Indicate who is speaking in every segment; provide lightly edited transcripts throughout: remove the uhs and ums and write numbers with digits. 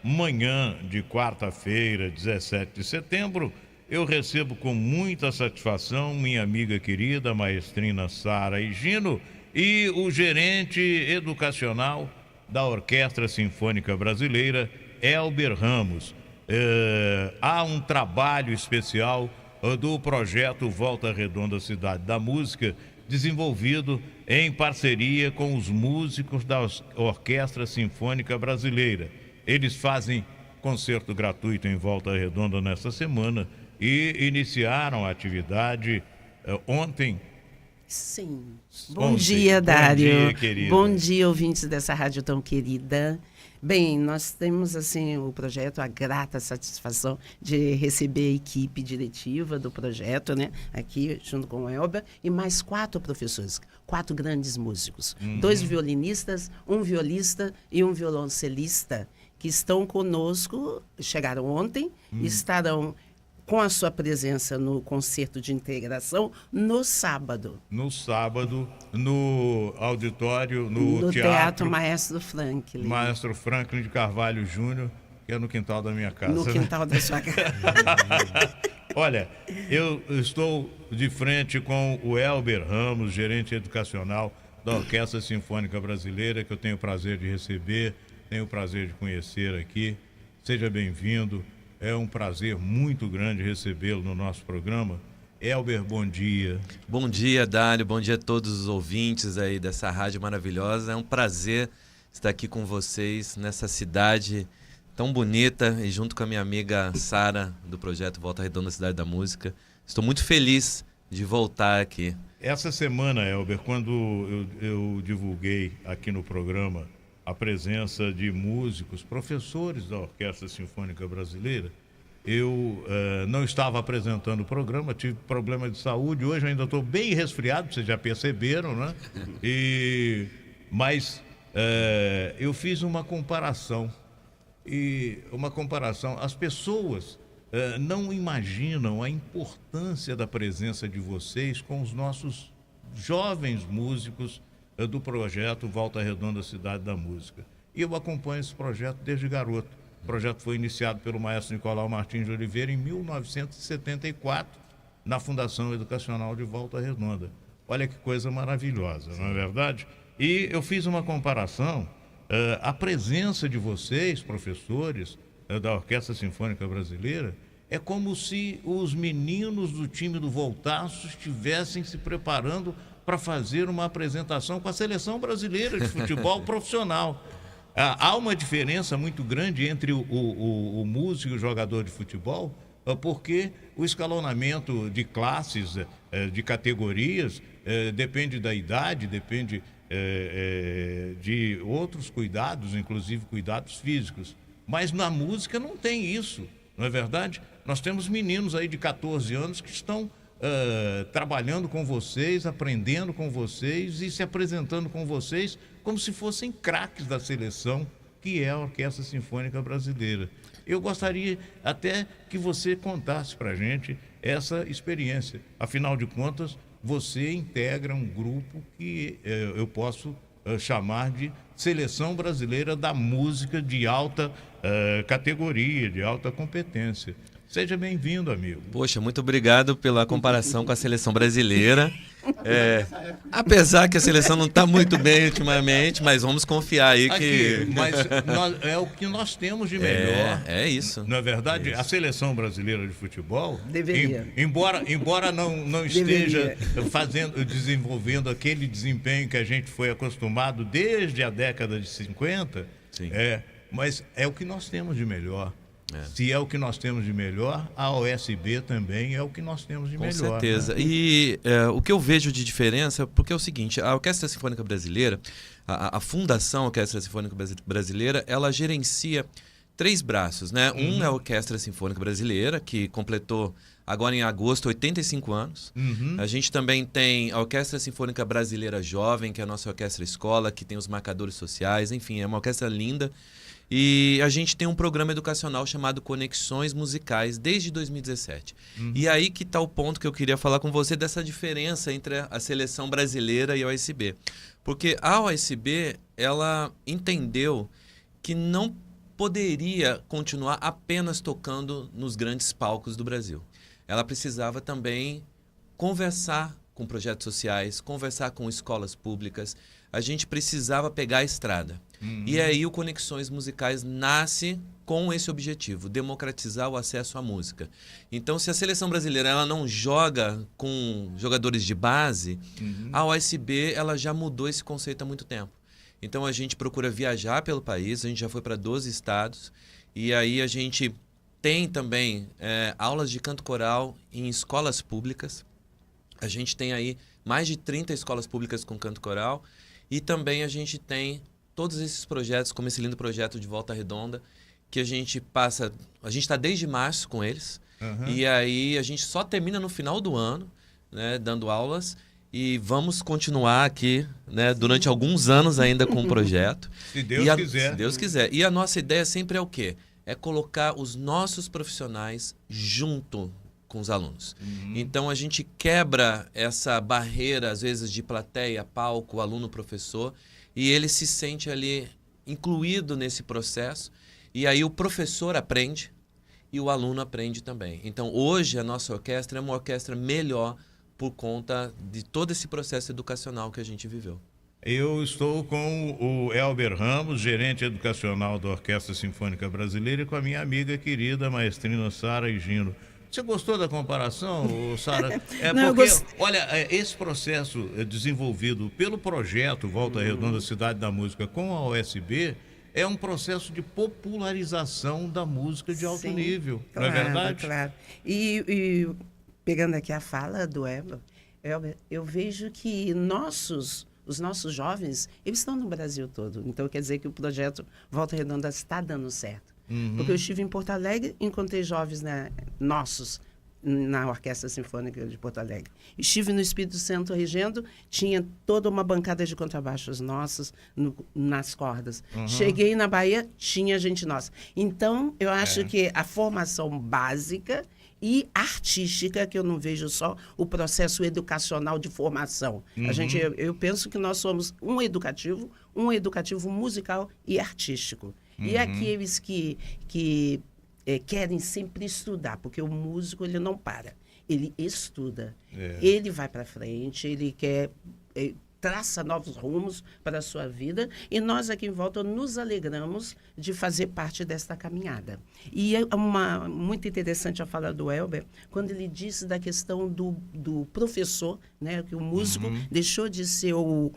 Speaker 1: manhã de quarta-feira, 17 de setembro, eu recebo com muita satisfação minha amiga querida, maestrina Sara Higino, e o gerente educacional da Orquestra Sinfônica Brasileira, Elber Ramos. Há um trabalho especial do projeto Volta Redonda Cidade da Música, desenvolvido em parceria com os músicos da Orquestra Sinfônica Brasileira. Eles fazem concerto gratuito em Volta Redonda nesta semana e iniciaram a atividade ontem.
Speaker 2: Sim. Bom dia, Dário.
Speaker 1: Bom dia, querida.
Speaker 2: Bom dia, ouvintes dessa rádio tão querida. Bem, nós temos assim o projeto, a grata satisfação de receber a equipe diretiva do projeto, né? Aqui junto com o Elber e mais 4 professores, 4 grandes músicos, 2 violinistas, um violista e um violoncelista que estão conosco, chegaram ontem, estarão com a sua presença no concerto de integração no sábado.
Speaker 1: No sábado, no auditório, no
Speaker 2: Teatro Maestro Franklin.
Speaker 1: Maestro Franklin de Carvalho Júnior, que é no quintal da minha casa.
Speaker 2: No quintal da sua casa.
Speaker 1: Olha, eu estou de frente com o Elber Ramos, gerente educacional da Orquestra Sinfônica Brasileira, que eu tenho o prazer de receber, tenho o prazer de conhecer aqui. Seja bem-vindo. É um prazer muito grande recebê-lo no nosso programa. Elber, bom dia.
Speaker 3: Bom dia, Dário. Bom dia a todos os ouvintes aí dessa rádio maravilhosa. É um prazer estar aqui com vocês nessa cidade tão bonita e junto com a minha amiga Sara, do projeto Volta Redonda Cidade da Música. Estou muito feliz de voltar aqui.
Speaker 1: Essa semana, Elber, quando eu divulguei aqui no programa a presença de músicos, professores da Orquestra Sinfônica Brasileira, eu não estava apresentando o programa, tive problema de saúde, hoje eu ainda estou bem resfriado, vocês já perceberam, né? Mas eu fiz uma comparação, as pessoas não imaginam a importância da presença de vocês com os nossos jovens músicos do projeto Volta Redonda Cidade da Música. E eu acompanho esse projeto desde garoto. O projeto foi iniciado pelo maestro Nicolau Martins de Oliveira em 1974, na Fundação Educacional de Volta Redonda. Olha que coisa maravilhosa, não é verdade? E eu fiz uma comparação, a presença de vocês, professores da Orquestra Sinfônica Brasileira, é como se os meninos do time do Voltaço estivessem se preparando para fazer uma apresentação com a Seleção Brasileira de Futebol Profissional. Há uma diferença muito grande entre o músico e o jogador de futebol, porque o escalonamento de classes, de categorias, depende da idade, depende de outros cuidados, inclusive cuidados físicos. Mas na música não tem isso, não é verdade? Nós temos meninos aí de 14 anos que estão trabalhando com vocês, aprendendo com vocês e se apresentando com vocês como se fossem craques da seleção, que é a Orquestra Sinfônica Brasileira. Eu gostaria até que você contasse para a gente essa experiência. Afinal de contas, você integra um grupo que eu posso chamar de Seleção Brasileira da Música de alta categoria, de alta competência. Seja bem-vindo, amigo.
Speaker 3: Poxa, muito obrigado pela comparação com a seleção brasileira. Apesar que a seleção não está muito bem ultimamente, mas vamos confiar aí que...
Speaker 1: Mas é o que nós temos de melhor.
Speaker 3: É isso.
Speaker 1: Não é verdade?
Speaker 3: Isso.
Speaker 1: A seleção brasileira de futebol,
Speaker 2: deveria.
Speaker 1: Embora não esteja desenvolvendo aquele desempenho que a gente foi acostumado desde a década de 50,
Speaker 3: Sim.
Speaker 1: Mas é o que nós temos de melhor. Se é o que nós temos de melhor, a OSB também é o que nós temos de melhor.
Speaker 3: Com certeza.
Speaker 1: Né?
Speaker 3: E o que eu vejo de diferença, porque é o seguinte, a Orquestra Sinfônica Brasileira, a Fundação Orquestra Sinfônica Brasileira, ela gerencia 3 braços, né? Um é a Orquestra Sinfônica Brasileira, que completou agora em agosto 85 anos. A gente também tem a Orquestra Sinfônica Brasileira Jovem, que é a nossa orquestra escola, que tem os marcadores sociais, enfim, é uma orquestra linda. E a gente tem um programa educacional chamado Conexões Musicais desde 2017. E aí que está o ponto que eu queria falar com você dessa diferença entre a seleção brasileira e a OSB. Porque a OSB, ela entendeu que não poderia continuar apenas tocando nos grandes palcos do Brasil. Ela precisava também conversar com projetos sociais, conversar com escolas públicas. A gente precisava pegar a estrada. E aí o Conexões Musicais nasce com esse objetivo, democratizar o acesso à música. Então, se a seleção brasileira ela não joga com jogadores de base, a OSB ela já mudou esse conceito há muito tempo. Então, a gente procura viajar pelo país, a gente já foi para 12 estados, e aí a gente tem também aulas de canto coral em escolas públicas. A gente tem aí mais de 30 escolas públicas com canto coral, e também a gente tem todos esses projetos, como esse lindo projeto de Volta Redonda, que a gente está desde março com eles, e aí a gente só termina no final do ano, né, dando aulas, e vamos continuar aqui, né, durante alguns anos ainda com o projeto.
Speaker 1: Se Deus quiser.
Speaker 3: Se Deus quiser. E a nossa ideia sempre é o quê? É colocar os nossos profissionais junto com os alunos. Então, a gente quebra essa barreira, às vezes, de plateia, palco, aluno, professor, e ele se sente ali incluído nesse processo, e aí o professor aprende e o aluno aprende também. Então, hoje, a nossa orquestra é uma orquestra melhor por conta de todo esse processo educacional que a gente viveu.
Speaker 1: Eu estou com o Elber Ramos, gerente educacional da Orquestra Sinfônica Brasileira, e com a minha amiga querida maestrina Sara Higino. Você gostou da comparação, Sara? Olha, esse processo desenvolvido pelo projeto Volta Redonda Cidade da Música com a OSB é um processo de popularização da música de alto nível,
Speaker 2: claro,
Speaker 1: não é verdade?
Speaker 2: Claro. E pegando aqui a fala do Elber, eu vejo que os nossos jovens, eles estão no Brasil todo. Então, quer dizer que o projeto Volta Redonda está dando certo. Porque eu estive em Porto Alegre, encontrei jovens nossos na Orquestra Sinfônica de Porto Alegre. Estive no Espírito Santo regendo, tinha toda uma bancada de contrabaixos nossos nas cordas. Cheguei na Bahia, tinha gente nossa. Então, eu acho que a formação básica e artística, que eu não vejo só o processo educacional de formação. Eu penso que nós somos um educativo musical e artístico. E aqueles que querem sempre estudar, porque o músico ele não para, ele estuda, ele vai para frente, ele quer traça novos rumos para a sua vida, e nós aqui em volta nos alegramos de fazer parte desta caminhada. E é muito interessante a fala do Elber, quando ele disse da questão do professor, né, que o músico deixou de ser o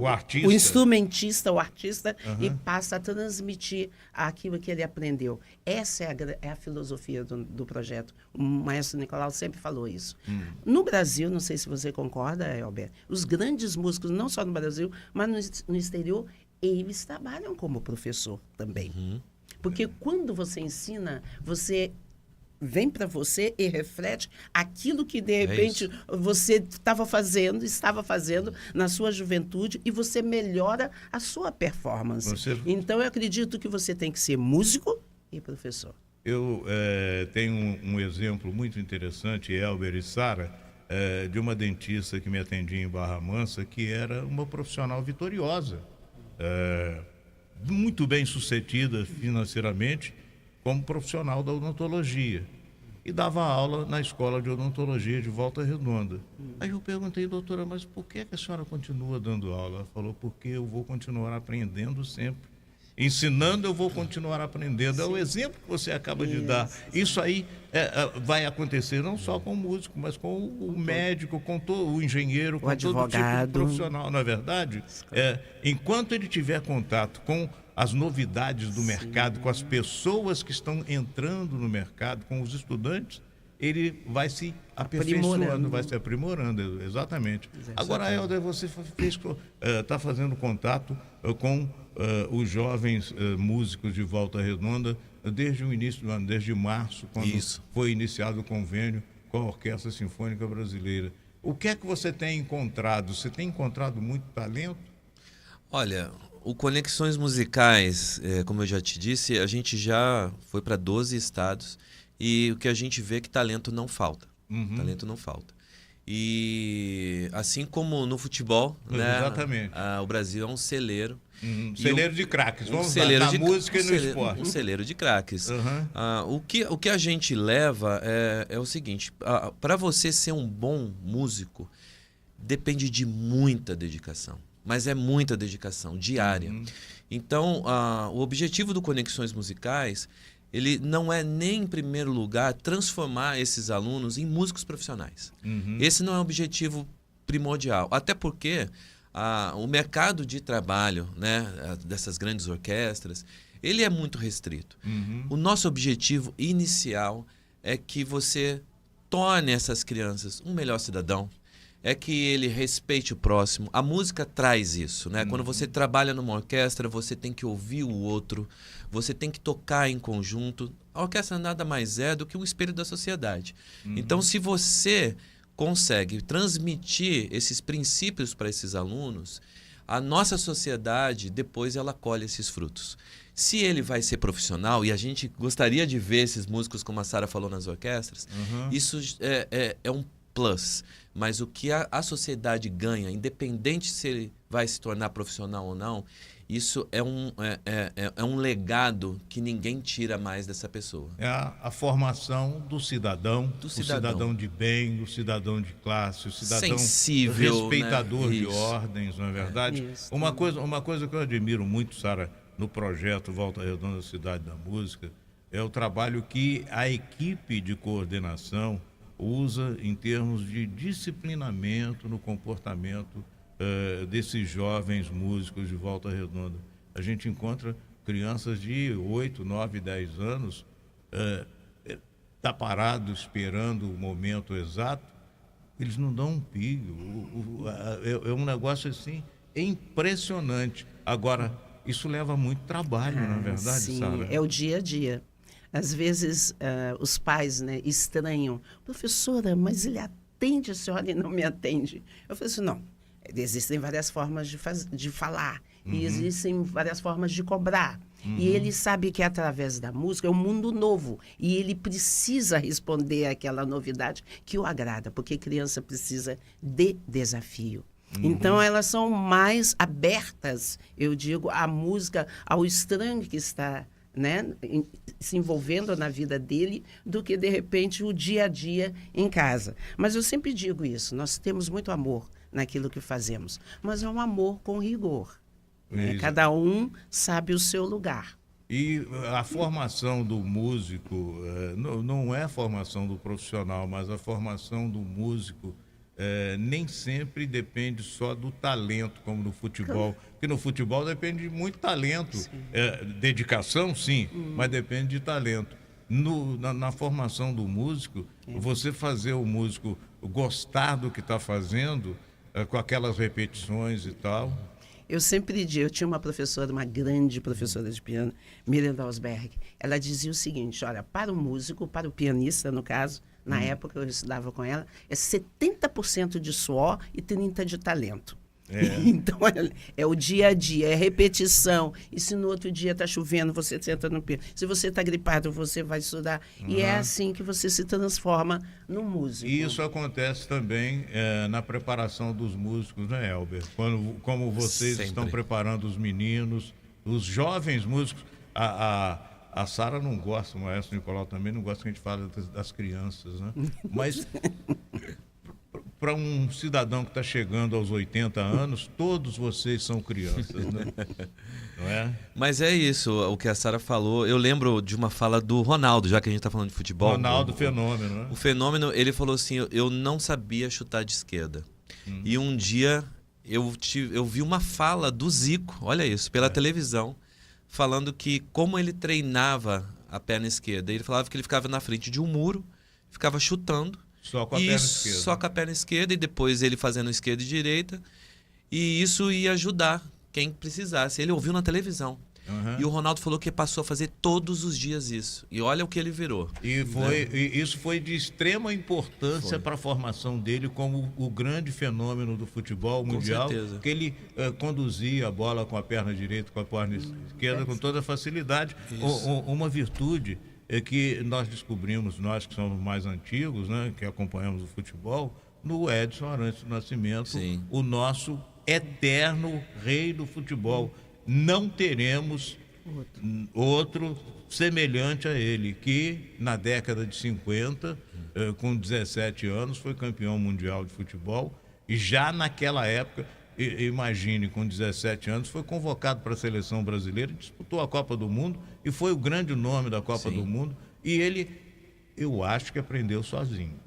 Speaker 1: artista.
Speaker 2: O instrumentista, o artista, e passa a transmitir aquilo que ele aprendeu. Essa é a filosofia do projeto. O maestro Nicolau sempre falou isso. No Brasil, não sei se você concorda, Elber, os grandes músicos, não só no Brasil, mas no exterior, eles trabalham como professor também. Porque quando você ensina, você vem para você e reflete aquilo que, de repente, você estava fazendo na sua juventude, e você melhora a sua performance. Então, eu acredito que você tem que ser músico e professor.
Speaker 1: Eu tenho um exemplo muito interessante, Elber e Sara, de uma dentista que me atendia em Barra Mansa, que era uma profissional vitoriosa, muito bem sucedida financeiramente, como profissional da odontologia, e dava aula na escola de odontologia de Volta Redonda. Aí eu perguntei, doutora, mas por que a senhora continua dando aula? Ela falou, porque eu vou continuar aprendendo sempre. Ensinando, eu vou continuar aprendendo. É o exemplo que você acaba de dar. Isso aí vai acontecer não só com o músico, mas com o médico, com o engenheiro, com todo tipo de profissional, não é verdade? Enquanto ele tiver contato com as novidades do mercado, com as pessoas que estão entrando no mercado, com os estudantes, ele vai se aperfeiçoando, vai se aprimorando, exatamente. Agora, Helder, você está fazendo contato com os jovens músicos de Volta Redonda desde o início do ano, desde março, quando foi iniciado o convênio com a Orquestra Sinfônica Brasileira. O que é que você tem encontrado? Você tem encontrado muito talento?
Speaker 3: Olha, o Conexões Musicais, como eu já te disse, a gente já foi para 12 estados, e o que a gente vê é que talento não falta. Talento não falta. E assim como no futebol, né?
Speaker 1: Exatamente.
Speaker 3: O Brasil é um celeiro.
Speaker 1: Celeiro de craques. Vamos
Speaker 3: celeiro
Speaker 1: na música e no esporte.
Speaker 3: Um celeiro de craques.
Speaker 1: Uhum.
Speaker 3: O que a gente leva é o seguinte: para você ser um bom músico, depende de muita dedicação. Mas é muita dedicação diária.
Speaker 1: Uhum.
Speaker 3: Então, o objetivo do Conexões Musicais, ele não é nem, em primeiro lugar, transformar esses alunos em músicos profissionais.
Speaker 1: Uhum.
Speaker 3: Esse não é o objetivo primordial. Até porque o mercado de trabalho, né, dessas grandes orquestras, ele é muito restrito.
Speaker 1: Uhum.
Speaker 3: O nosso objetivo inicial é que você torne essas crianças um melhor cidadão, é que ele respeite o próximo. A música traz isso, né? Quando você trabalha numa orquestra, você tem que ouvir o outro, você tem que tocar em conjunto. A orquestra nada mais é do que um espelho da sociedade. Então, se você consegue transmitir esses princípios para esses alunos, a nossa sociedade, depois, ela colhe esses frutos. Se ele vai ser profissional, e a gente gostaria de ver esses músicos, como a Sara falou, nas orquestras, isso é um plus. Mas o que a sociedade ganha, independente se ele vai se tornar profissional ou não, isso é um legado que ninguém tira mais dessa pessoa.
Speaker 1: É a formação do cidadão, o cidadão de bem, o cidadão de classe, o cidadão
Speaker 3: sensível,
Speaker 1: respeitador,
Speaker 3: né?
Speaker 1: de ordens, não é verdade?
Speaker 2: Isso.
Speaker 1: Uma coisa que eu admiro muito, Sara, no projeto Volta Redonda Cidade da Música, é o trabalho que a equipe de coordenação usa em termos de disciplinamento no comportamento desses jovens músicos de Volta Redonda. A gente encontra crianças de 8, 9, 10 anos tá parado esperando o momento exato, eles não dão um pigo. É um negócio assim impressionante. Agora, isso leva muito trabalho, não é verdade,
Speaker 2: sim,
Speaker 1: Sara?
Speaker 2: é o dia a dia. Às vezes, os pais, né, estranham. Professora, mas ele atende a senhora e não me atende. Eu falei assim, não. Existem várias formas de falar. E existem várias formas de cobrar. E ele sabe que através da música é um mundo novo. E ele precisa responder àquela novidade que o agrada. Porque criança precisa de desafio. Então, elas são mais abertas, eu digo, à música, ao estranho que está, né, se envolvendo na vida dele, do que, de repente, o dia a dia em casa. Mas eu sempre digo isso, nós temos muito amor naquilo que fazemos, mas é um amor com rigor. Né? Cada um sabe o seu lugar.
Speaker 1: E a formação do músico não é a formação do profissional, mas a formação do músico nem sempre depende só do talento, como no futebol. Porque no futebol depende de muito talento. Dedicação, sim, mas depende de talento. Na formação do músico, você fazer o músico gostar do que está fazendo, com aquelas repetições e tal.
Speaker 2: Eu sempre digo, eu tinha uma professora, uma grande professora de piano, Miriam Dalsberg. Ela dizia o seguinte, olha, para o músico, para o pianista, no caso, na época eu estudava com ela, é 70% de suor e 30% de talento. Então, é o dia a dia, é repetição. E se no outro dia está chovendo, você senta no piano. Se você está gripado, você vai estudar. E é assim que você se transforma num músico.
Speaker 1: E isso acontece também na preparação dos músicos, né, Elber? Como vocês estão preparando os meninos, os jovens músicos. A Sara não gosta, o maestro Nicolau também não gosta que a gente fale das crianças, né? Mas para um cidadão que está chegando aos 80 anos, todos vocês são crianças, né? Não é?
Speaker 3: Mas é isso, o que a Sara falou. Eu lembro de uma fala do Ronaldo, já que a gente está falando de futebol.
Speaker 1: Ronaldo Fenômeno, né?
Speaker 3: O Fenômeno, ele falou assim, eu não sabia chutar de esquerda. E um dia eu vi uma fala do Zico, olha isso, pela televisão, falando que como ele treinava a perna esquerda. Ele falava que ele ficava na frente de um muro, ficava chutando.
Speaker 1: Só com a perna esquerda.
Speaker 3: Só com a perna esquerda, e depois ele fazendo esquerda e direita. E isso ia ajudar quem precisasse. Ele ouviu na televisão. E o Ronaldo falou que passou a fazer todos os dias isso. E olha o que ele virou.
Speaker 1: E isso foi de extrema importância para a formação dele como o grande fenômeno do futebol mundial.
Speaker 3: Com certeza.
Speaker 1: Que ele conduzia a bola com a perna direita, com a perna esquerda, com toda facilidade. Uma virtude que nós descobrimos, nós que somos mais antigos, né, que acompanhamos o futebol, no Edson Arantes do Nascimento,
Speaker 3: Sim.
Speaker 1: o nosso eterno rei do futebol. Não teremos outro semelhante a ele, que na década de 50, com 17 anos, foi campeão mundial de futebol, e já naquela época, imagine, com 17 anos, foi convocado para a seleção brasileira, disputou a Copa do Mundo e foi o grande nome da Copa do Mundo, e ele, eu acho que aprendeu sozinho.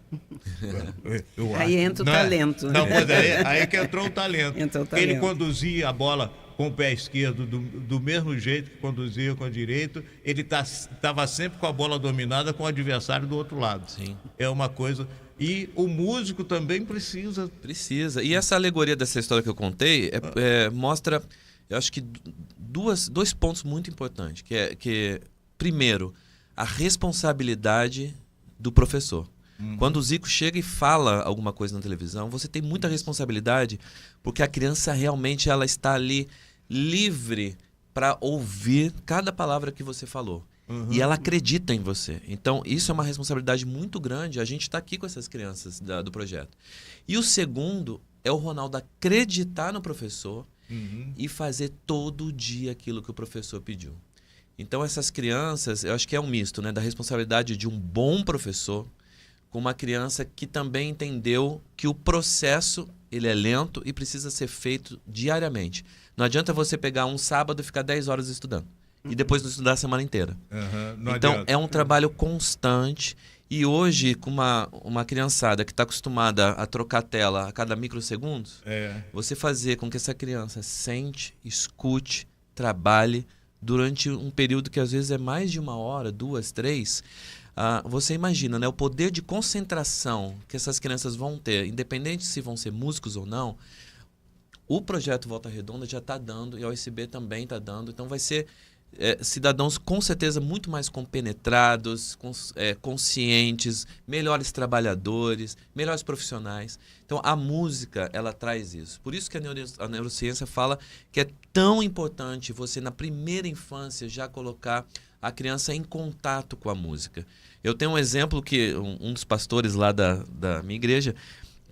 Speaker 2: Aí entra o talento.
Speaker 1: Não, mas aí que entrou o talento. Ele conduzia a bola com o pé esquerdo do mesmo jeito que conduzia com a direita. Ele estava sempre com a bola dominada com o adversário do outro lado.
Speaker 3: Sim.
Speaker 1: É uma coisa... E o músico também precisa.
Speaker 3: Precisa. E essa alegoria dessa história que eu contei mostra, eu acho que dois pontos muito importantes. Que primeiro, a responsabilidade do professor. Quando o Zico chega e fala alguma coisa na televisão, você tem muita responsabilidade, porque a criança realmente ela está ali livre para ouvir cada palavra que você falou. E ela acredita em você. Então, isso é uma responsabilidade muito grande. A gente está aqui com essas crianças do projeto. E o segundo é o Ronaldo acreditar no professor e fazer todo dia aquilo que o professor pediu. Então, essas crianças, eu acho que é um misto, né, da responsabilidade de um bom professor com uma criança que também entendeu que o processo ele é lento e precisa ser feito diariamente. Não adianta você pegar um sábado e ficar 10 horas estudando. E depois não estudar a semana inteira. Então, adianta. É um trabalho constante. E hoje, com uma criançada que está acostumada a trocar tela a cada microsegundos, você fazer com que essa criança sente, escute, trabalhe durante um período que às vezes é mais de 1 hora, 2, 3... você imagina, né, o poder de concentração que essas crianças vão ter, independente se vão ser músicos ou não. O projeto Volta Redonda já está dando, e a OSB também está dando. Então vai ser cidadãos com certeza muito mais compenetrados, conscientes, melhores trabalhadores, melhores profissionais. Então a música, ela traz isso. Por isso que a neurociência fala que é tão importante você na primeira infância já colocar a criança em contato com a música. Eu tenho um exemplo que um dos pastores lá da minha igreja,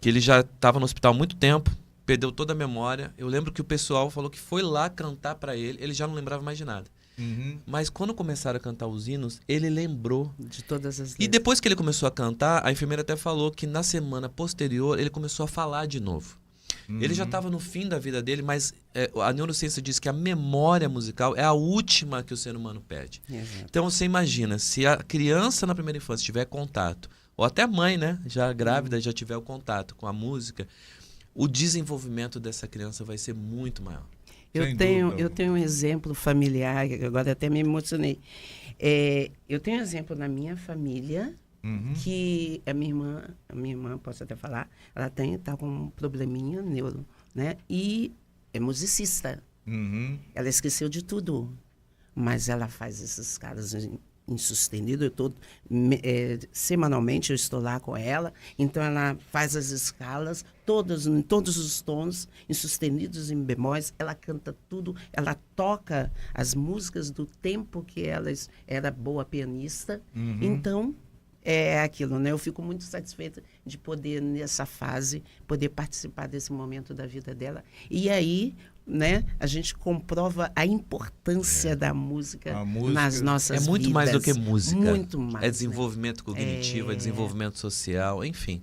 Speaker 3: que ele já estava no hospital há muito tempo, perdeu toda a memória. Eu lembro que o pessoal falou que foi lá cantar para ele já não lembrava mais de nada. Mas quando começaram a cantar os hinos, ele lembrou
Speaker 2: de todas as letras.
Speaker 3: E depois que ele começou a cantar, a enfermeira até falou que na semana posterior ele começou a falar de novo. Ele já estava no fim da vida dele, mas a neurociência diz que a memória musical é a última que o ser humano perde.
Speaker 2: Exato.
Speaker 3: Então você imagina, se a criança na primeira infância tiver contato, ou até a mãe, né, já grávida, já tiver o contato com a música, o desenvolvimento dessa criança vai ser muito maior.
Speaker 2: Eu tenho um exemplo familiar, que agora até me emocionei. Eu tenho um exemplo na minha família, que a minha irmã, posso até falar, ela está com um probleminha neuro, né? E é musicista. Ela esqueceu de tudo, mas ela faz esses caras insustenidos. Semanalmente eu estou lá com ela, então ela faz as escalas, em todos os tons, em sustenidos, em bemóis, ela canta tudo, ela toca as músicas do tempo que ela era boa pianista, então é aquilo, né? Eu fico muito satisfeita de poder, nessa fase, poder participar desse momento da vida dela. E aí, né, a gente comprova a importância da música nas nossas vidas.
Speaker 3: É muito mais do que música.
Speaker 2: Muito mais.
Speaker 3: É desenvolvimento cognitivo, é desenvolvimento social, enfim.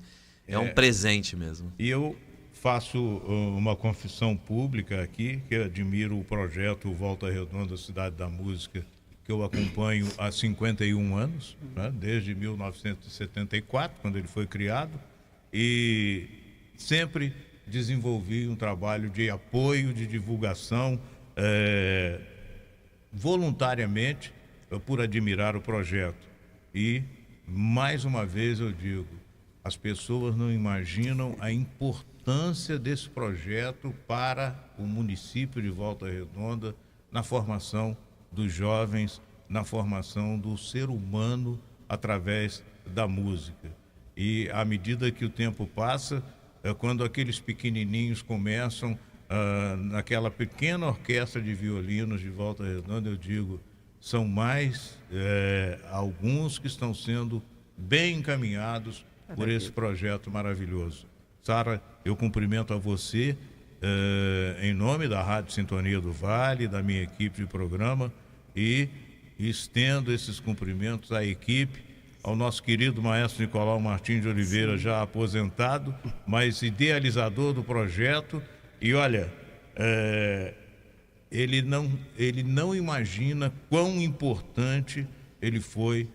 Speaker 3: É um presente mesmo.
Speaker 1: E eu faço uma confissão pública aqui, que admiro o projeto Volta Redonda, Cidade da Música, que eu acompanho há 51 anos, né, desde 1974, quando ele foi criado, e sempre desenvolvi um trabalho de apoio, de divulgação, voluntariamente, por admirar o projeto. E, mais uma vez eu digo, as pessoas não imaginam a importância desse projeto para o município de Volta Redonda na formação dos jovens, na formação do ser humano através da música. E à medida que o tempo passa, quando aqueles pequenininhos começam naquela pequena orquestra de violinos de Volta Redonda, eu digo, são mais alguns que estão sendo bem encaminhados por esse projeto maravilhoso. Sara, eu cumprimento a você em nome da Rádio Sintonia do Vale, da minha equipe de programa, e estendo esses cumprimentos à equipe, ao nosso querido maestro Nicolau Martins de Oliveira, já aposentado, mas idealizador do projeto. E olha, ele não imagina quão importante ele foi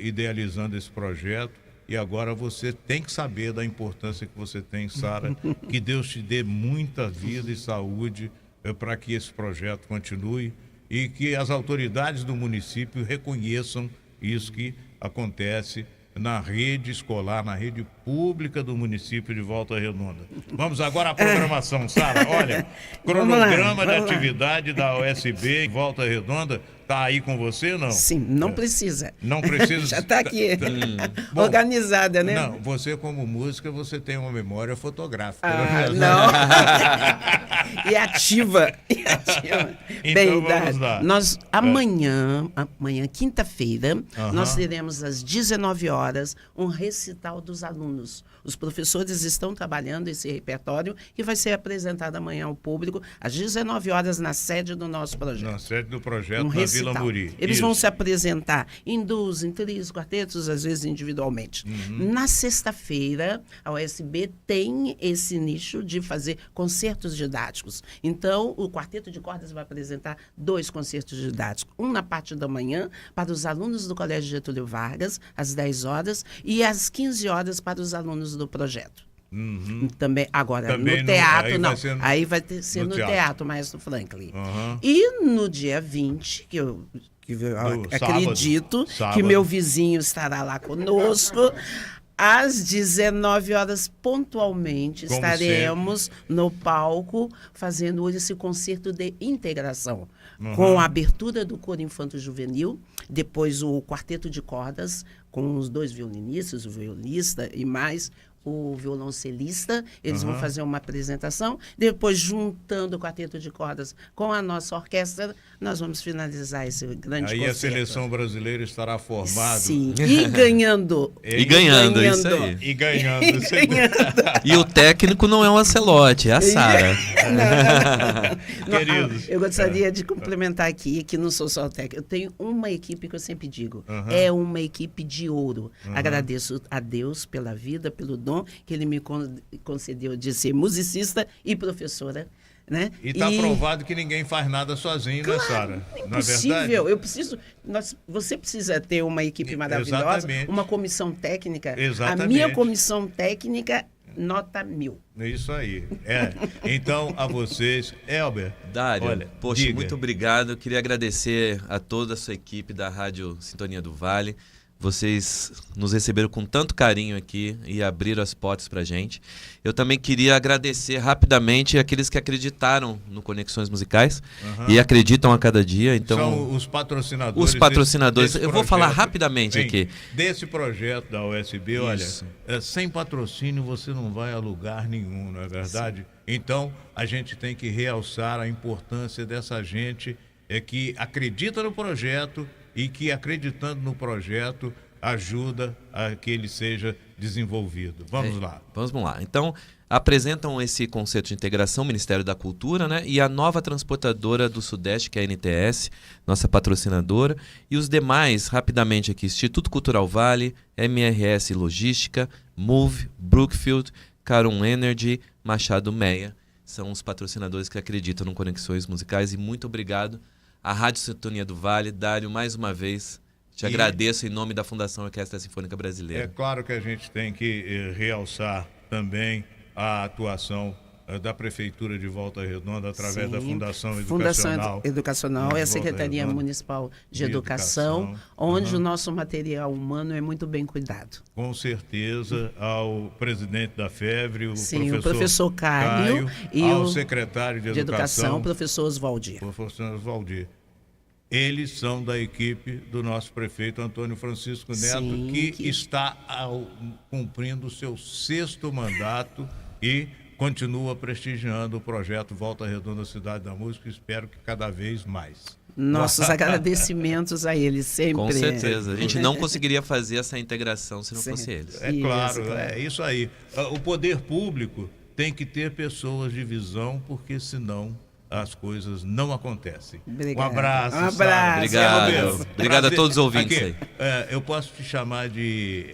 Speaker 1: idealizando esse projeto. E agora você tem que saber da importância que você tem, Sara. Que Deus te dê muita vida e saúde para que esse projeto continue e que as autoridades do município reconheçam isso que acontece na rede escolar, na rede pública do município de Volta Redonda. Vamos agora à programação, Sara. Olha, cronograma de atividade da OSB em Volta Redonda. Tá aí com você ou não?
Speaker 2: Sim, não precisa.
Speaker 1: Não precisa.
Speaker 2: Já está aqui.
Speaker 1: Bom,
Speaker 2: organizada, né?
Speaker 1: Não, você como música, você tem uma memória fotográfica.
Speaker 2: Não. E ativa.
Speaker 1: Então,
Speaker 2: bem,
Speaker 1: vamos lá.
Speaker 2: Nós amanhã, quinta-feira, nós teremos às 19 horas um recital dos alunos. Os professores estão trabalhando esse repertório que vai ser apresentado amanhã ao público às 19 horas na sede do nosso projeto.
Speaker 1: Na sede do projeto, na Vila Muri.
Speaker 2: Eles vão se apresentar em duos, em trios, quartetos, às vezes individualmente. Na sexta-feira, a USB tem esse nicho de fazer concertos didáticos. Então, o quarteto de cordas vai apresentar 2 concertos didáticos. Um na parte da manhã, para os alunos do Colégio Getúlio Vargas, às 10 horas, e às 15 horas para os alunos do projeto. Também, agora, também no teatro, aí vai ser no teatro Maestro Franklin. E no dia 20, que eu acredito sábado, que meu vizinho estará lá conosco, às 19 horas pontualmente como estaremos sempre no palco fazendo hoje esse concerto de integração, com a abertura do coro infanto-juvenil, depois o quarteto de cordas com os 2 violinistas, o violista e mais o violoncelista. Eles vão fazer uma apresentação, depois juntando o quarteto de cordas com a nossa orquestra, nós vamos finalizar esse grande concerto. Aí a
Speaker 1: seleção brasileira estará formada.
Speaker 2: Sim, e ganhando.
Speaker 3: Ganhando, isso aí.
Speaker 1: E ganhando.
Speaker 3: E o técnico não é o Ancelotti, é a Sara.
Speaker 1: Queridos.
Speaker 2: Eu gostaria de complementar aqui, que não sou só técnico, eu tenho uma equipe que eu sempre digo, é uma equipe de ouro. Agradeço a Deus pela vida, pelo dom que ele me concedeu de ser musicista e professora. Né?
Speaker 1: E está provado que ninguém faz nada sozinho, claro, né, Sara?
Speaker 2: Impossível. Você precisa ter uma equipe maravilhosa, uma comissão técnica.
Speaker 1: Exatamente.
Speaker 2: A minha comissão técnica, nota 1000.
Speaker 1: Isso aí. Então, a vocês, Elber.
Speaker 3: Dário,
Speaker 1: olha,
Speaker 3: poxa,
Speaker 1: diga.
Speaker 3: Muito obrigado. Eu queria agradecer a toda a sua equipe da Rádio Sintonia do Vale. Vocês nos receberam com tanto carinho aqui e abriram as portas para a gente. Eu também queria agradecer rapidamente aqueles que acreditaram no Conexões Musicais e acreditam a cada dia. Então,
Speaker 1: são os patrocinadores.
Speaker 3: Os patrocinadores.
Speaker 1: Desse
Speaker 3: eu vou falar rapidamente aqui.
Speaker 1: Desse projeto da USB,
Speaker 3: isso.
Speaker 1: Olha, sem patrocínio você não vai a lugar nenhum, não é verdade? Sim. Então, a gente tem que realçar a importância dessa gente que acredita no projeto e que, acreditando no projeto, ajuda a que ele seja desenvolvido. Vamos lá.
Speaker 3: Vamos lá. Então, apresentam esse conceito de integração, Ministério da Cultura, né? E a nova transportadora do Sudeste, que é a NTS, nossa patrocinadora, e os demais, rapidamente aqui, Instituto Cultural Vale, MRS Logística, Move, Brookfield, Caron Energy, Machado Meia, são os patrocinadores que acreditam no Conexões Musicais, e muito obrigado à Rádio Sintonia do Vale. Dário, mais uma vez, te agradeço em nome da Fundação Orquestra Sinfônica Brasileira.
Speaker 1: É claro que a gente tem que realçar também a atuação da Prefeitura de Volta Redonda através da Fundação
Speaker 2: Educacional e a Secretaria Municipal de Educação, onde o nosso material humano é muito bem cuidado.
Speaker 1: Com certeza, ao presidente da FEVRE,
Speaker 2: o professor Caio e
Speaker 1: ao secretário de Educação,
Speaker 2: o professor Oswaldir.
Speaker 1: Eles são da equipe do nosso prefeito Antônio Francisco Neto, que está cumprindo o seu 6º mandato e continua prestigiando o projeto Volta Redonda Cidade da Música. Espero que cada vez mais.
Speaker 2: nossos agradecimentos a eles sempre.
Speaker 3: Com certeza. A gente não conseguiria fazer essa integração se não
Speaker 2: Sim.
Speaker 3: fosse eles.
Speaker 1: É claro, é isso aí. O poder público tem que ter pessoas de visão, porque senão as coisas não acontecem.
Speaker 2: Obrigado.
Speaker 1: Um abraço.
Speaker 2: Um
Speaker 1: Sara.
Speaker 2: abraço.
Speaker 3: Obrigado. Obrigado a todos os ouvintes
Speaker 1: Aqui,
Speaker 3: aí.
Speaker 1: eu posso te chamar de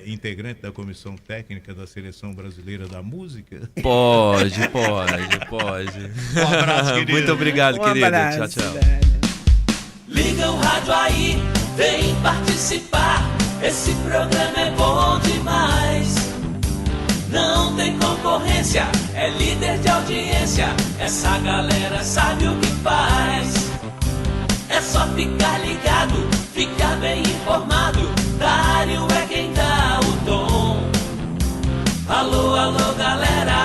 Speaker 1: integrante da Comissão Técnica da Seleção Brasileira da Música?
Speaker 3: Pode.
Speaker 1: Um abraço, querido.
Speaker 3: Muito obrigado, querido.
Speaker 2: Abraço,
Speaker 3: Tchau.
Speaker 2: velho.
Speaker 4: Liga o rádio aí, vem participar. Esse programa é bom demais. Não tem concorrência, é líder de audiência. Essa galera sabe o que faz. É só ficar ligado, ficar bem informado. Dário é quem dá o tom. Alô, alô, galera.